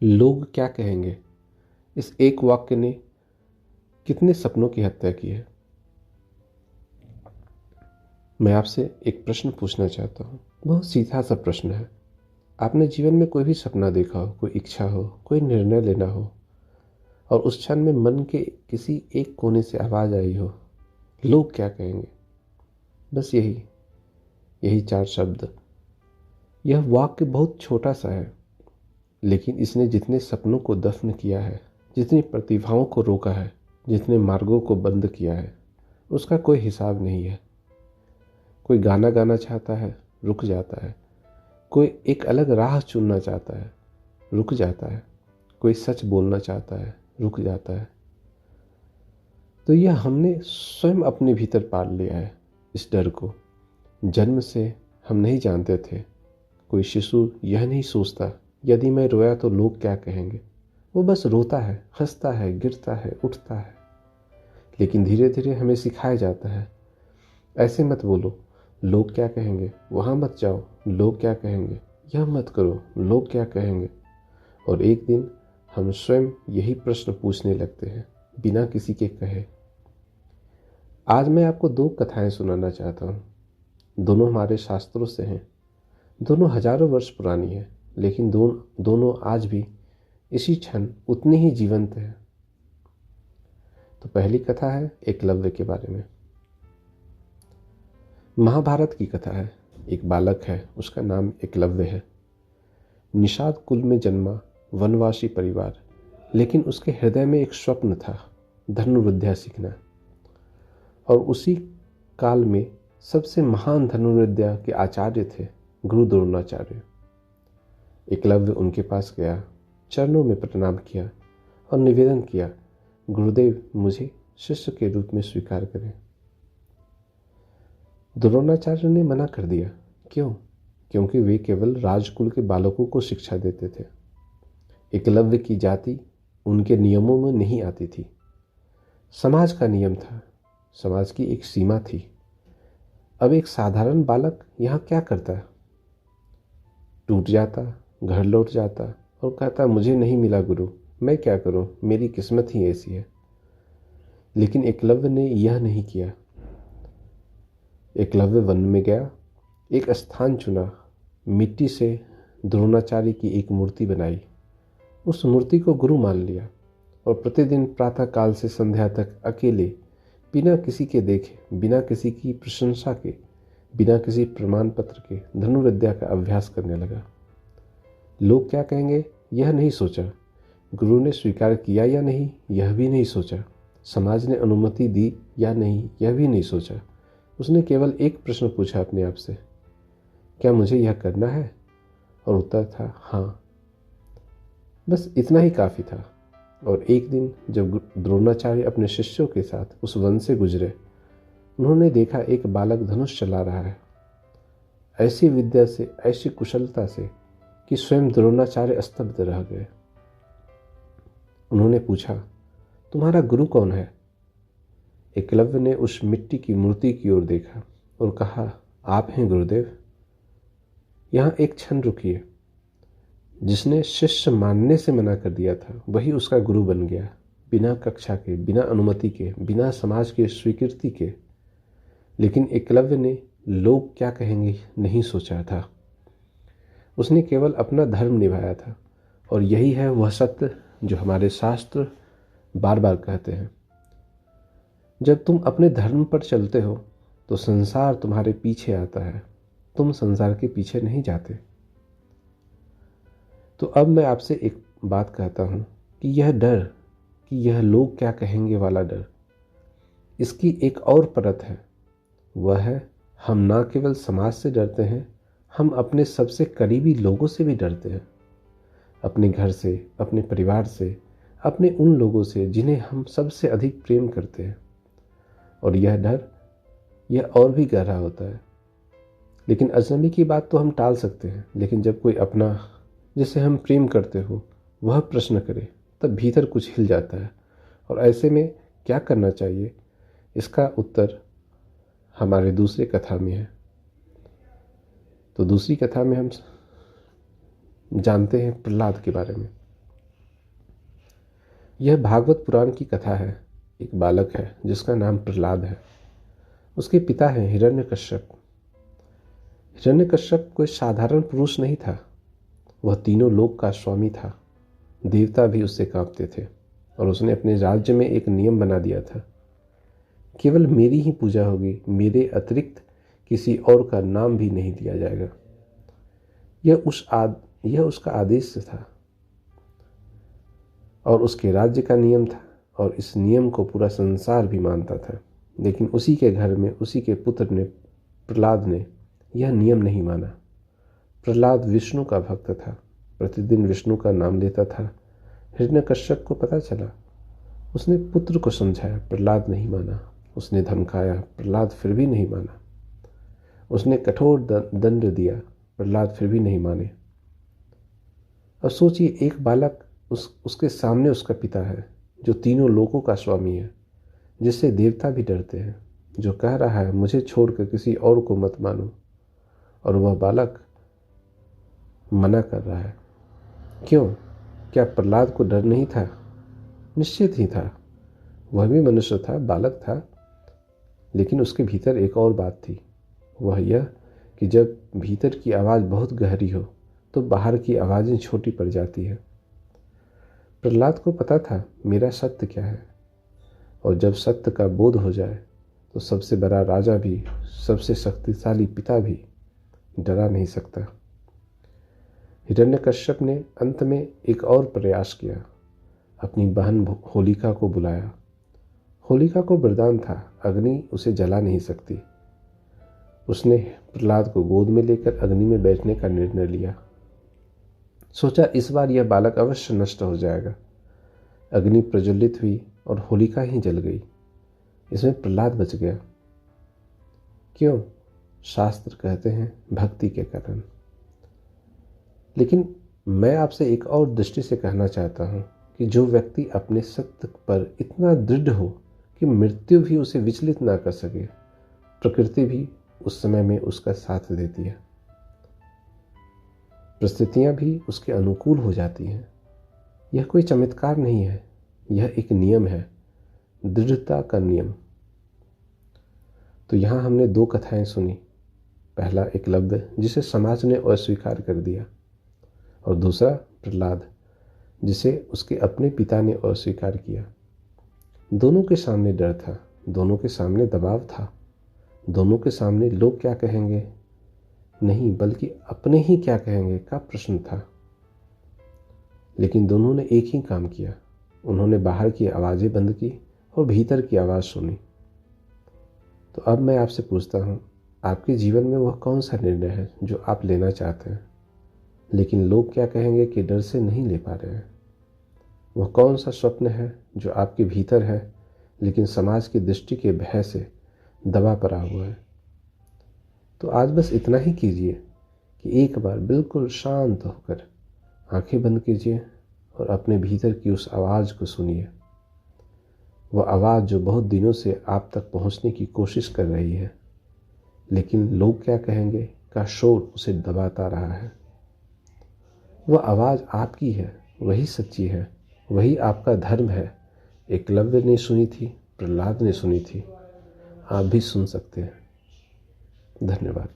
लोग क्या कहेंगे, इस एक वाक्य ने कितने सपनों की हत्या की है। मैं आपसे एक प्रश्न पूछना चाहता हूँ। बहुत सीधा सा प्रश्न है। आपने जीवन में कोई भी सपना देखा हो, कोई इच्छा हो, कोई निर्णय लेना हो, और उस क्षण में मन के किसी एक कोने से आवाज़ आई हो, लोग क्या कहेंगे। बस यही यही 4 शब्द। यह वाक्य बहुत छोटा सा है, लेकिन इसने जितने सपनों को दफन किया है, जितनी प्रतिभाओं को रोका है, जितने मार्गों को बंद किया है, उसका कोई हिसाब नहीं है। कोई गाना गाना चाहता है, रुक जाता है। कोई एक अलग राह चुनना चाहता है, रुक जाता है। कोई सच बोलना चाहता है, रुक जाता है। तो यह हमने स्वयं अपने भीतर पाल लिया है, इस डर को। जन्म से हम नहीं जानते थे। कोई शिशु यह नहीं सोचता यदि मैं रोया तो लोग क्या कहेंगे। वो बस रोता है, हंसता है, गिरता है, उठता है। लेकिन धीरे धीरे हमें सिखाया जाता है, ऐसे मत बोलो, लोग क्या कहेंगे। वहाँ मत जाओ, लोग क्या कहेंगे। यह मत करो, लोग क्या कहेंगे। और एक दिन हम स्वयं यही प्रश्न पूछने लगते हैं, बिना किसी के कहे। आज मैं आपको 2 कथाएं सुनाना चाहता हूँ। दोनों हमारे शास्त्रों से हैं। दोनों हजारों वर्ष पुरानी है, लेकिन दोनों आज भी इसी क्षण उतनी ही जीवंत है। तो पहली कथा है एकलव्य के बारे में। महाभारत की कथा है। एक बालक है, उसका नाम एकलव्य है। निषाद कुल में जन्मा, वनवासी परिवार, लेकिन उसके हृदय में एक स्वप्न था, धनुर्विद्या सीखना। और उसी काल में सबसे महान धनुर्विद्या के आचार्य थे गुरु द्रोणाचार्य। एकलव्य उनके पास गया, चरणों में प्रणाम किया और निवेदन किया, गुरुदेव मुझे शिष्य के रूप में स्वीकार करें। द्रोणाचार्य ने मना कर दिया। क्यों? क्योंकि वे केवल राजकुल के बालकों को शिक्षा देते थे। एकलव्य की जाति उनके नियमों में नहीं आती थी। समाज का नियम था, समाज की एक सीमा थी। अब एक साधारण बालक यहाँ क्या करता? टूट जाता, घर लौट जाता और कहता मुझे नहीं मिला गुरु, मैं क्या करूं, मेरी किस्मत ही ऐसी है। लेकिन एकलव्य ने यह नहीं किया। एकलव्य वन में गया, एक स्थान चुना, मिट्टी से द्रोणाचार्य की एक मूर्ति बनाई, उस मूर्ति को गुरु मान लिया और प्रतिदिन प्रातः काल से संध्या तक अकेले, बिना किसी के देखे, बिना किसी की प्रशंसा के, बिना किसी प्रमाण पत्र के धनुर्विद्या का अभ्यास करने लगा। लोग क्या कहेंगे यह नहीं सोचा, गुरु ने स्वीकार किया या नहीं यह भी नहीं सोचा, समाज ने अनुमति दी या नहीं यह भी नहीं सोचा। उसने केवल एक प्रश्न पूछा अपने आप से, क्या मुझे यह करना है? और उत्तर था हाँ। बस इतना ही काफ़ी था। और एक दिन जब द्रोणाचार्य अपने शिष्यों के साथ उस वन से गुजरे, उन्होंने देखा एक बालक धनुष चला रहा है, ऐसी विद्या से, ऐसी कुशलता से कि स्वयं द्रोणाचार्य स्तब्ध रह गए। उन्होंने पूछा, तुम्हारा गुरु कौन है? एकलव्य ने उस मिट्टी की मूर्ति की ओर देखा और कहा, आप हैं गुरुदेव। यहाँ एक क्षण रुकिए। जिसने शिष्य मानने से मना कर दिया था वही उसका गुरु बन गया, बिना कक्षा के, बिना अनुमति के, बिना समाज के स्वीकृति के। लेकिन एकलव्य ने लोग क्या कहेंगे नहीं सोचा था। उसने केवल अपना धर्म निभाया था। और यही है वह सत्य जो हमारे शास्त्र बार बार कहते हैं। जब तुम अपने धर्म पर चलते हो तो संसार तुम्हारे पीछे आता है, तुम संसार के पीछे नहीं जाते। तो अब मैं आपसे एक बात कहता हूँ कि यह डर, कि यह लोग क्या कहेंगे वाला डर, इसकी एक और परत है। वह है हम ना केवल समाज से डरते हैं, हम अपने सबसे करीबी लोगों से भी डरते हैं। अपने घर से, अपने परिवार से, अपने उन लोगों से जिन्हें हम सबसे अधिक प्रेम करते हैं। और यह डर, यह और भी गहरा होता है। लेकिन अजनबी की बात तो हम टाल सकते हैं, लेकिन जब कोई अपना जिसे हम प्रेम करते हो वह प्रश्न करे तब भीतर कुछ हिल जाता है। और ऐसे में क्या करना चाहिए, इसका उत्तर हमारे दूसरे कथा में है। तो दूसरी कथा में हम जानते हैं प्रहलाद के बारे में। यह भागवत पुराण की कथा है। एक बालक है जिसका नाम प्रहलाद है। उसके पिता हैं हिरण्यकश्यप। हिरण्यकश्यप कोई साधारण पुरुष नहीं था। वह तीनों लोक का स्वामी था। देवता भी उससे कांपते थे और उसने अपने राज्य में एक नियम बना दिया था, केवल मेरी ही पूजा होगी, मेरे अतिरिक्त किसी और का नाम भी नहीं लिया जाएगा। यह उसका आदेश था और उसके राज्य का नियम था, और इस नियम को पूरा संसार भी मानता था। लेकिन उसी के घर में उसी के पुत्र ने, प्रहलाद ने, यह नियम नहीं माना। प्रहलाद विष्णु का भक्त था, प्रतिदिन विष्णु का नाम लेता था। हिरण्यकश्यप को पता चला। उसने पुत्र को समझाया, प्रहलाद नहीं माना। उसने धमकाया, प्रहलाद फिर भी नहीं माना। उसने कठोर दंड दिया, प्रहलाद फिर भी नहीं माने। अब सोचिए, एक बालक, उसके सामने उसका पिता है जो तीनों लोकों का स्वामी है, जिससे देवता भी डरते हैं, जो कह रहा है मुझे छोड़कर किसी और को मत मानो, और वह बालक मना कर रहा है। क्यों? क्या प्रहलाद को डर नहीं था? निश्चित ही था। वह भी मनुष्य था, बालक था, लेकिन उसके भीतर एक और बात थी। वह यह कि जब भीतर की आवाज़ बहुत गहरी हो तो बाहर की आवाज़ें छोटी पड़ जाती है। प्रहलाद को पता था मेरा सत्य क्या है, और जब सत्य का बोध हो जाए तो सबसे बड़ा राजा भी, सबसे शक्तिशाली पिता भी डरा नहीं सकता। हिरण्यकश्यप ने अंत में एक और प्रयास किया। अपनी बहन होलिका को बुलाया। होलिका को वरदान था, अग्नि उसे जला नहीं सकती। उसने प्रहलाद को गोद में लेकर अग्नि में बैठने का निर्णय लिया। सोचा इस बार यह बालक अवश्य नष्ट हो जाएगा। अग्नि प्रज्वलित हुई और होलिका ही जल गई। इसमें प्रहलाद बच गया। क्यों? शास्त्र कहते हैं भक्ति के कारण। लेकिन मैं आपसे एक और दृष्टि से कहना चाहता हूँ कि जो व्यक्ति अपने सत्य पर इतना दृढ़ हो कि मृत्यु भी उसे विचलित ना कर सके, प्रकृति भी उस समय में उसका साथ देती है। परिस्थितियां भी उसके अनुकूल हो जाती हैं। यह कोई चमत्कार नहीं है, यह एक नियम है, दृढ़ता का नियम। तो यहाँ हमने दो कथाएं सुनी। पहला एकलव्य, जिसे समाज ने अस्वीकार कर दिया, और दूसरा प्रहलाद, जिसे उसके अपने पिता ने अस्वीकार किया। दोनों के सामने डर था, दोनों के सामने दबाव था, दोनों के सामने लोग क्या कहेंगे नहीं, बल्कि अपने ही क्या कहेंगे का प्रश्न था। लेकिन दोनों ने एक ही काम किया। उन्होंने बाहर की आवाज़ें बंद की और भीतर की आवाज़ सुनी। तो अब मैं आपसे पूछता हूँ, आपके जीवन में वह कौन सा निर्णय है जो आप लेना चाहते हैं, लेकिन लोग क्या कहेंगे कि डर से नहीं ले पा रहे हैं? वह कौन सा स्वप्न है जो आपके भीतर है, लेकिन समाज की दृष्टि के भय से दबा पड़ा हुआ है? तो आज बस इतना ही कीजिए कि एक बार बिल्कुल शांत होकर आंखें बंद कीजिए और अपने भीतर की उस आवाज़ को सुनिए। वह आवाज़ जो बहुत दिनों से आप तक पहुंचने की कोशिश कर रही है, लेकिन लोग क्या कहेंगे का शोर उसे दबाता रहा है। वह आवाज़ आपकी है, वही सच्ची है, वही आपका धर्म है। एकलव्य ने सुनी थी, प्रहलाद ने सुनी थी, आप भी सुन सकते हैं। धन्यवाद।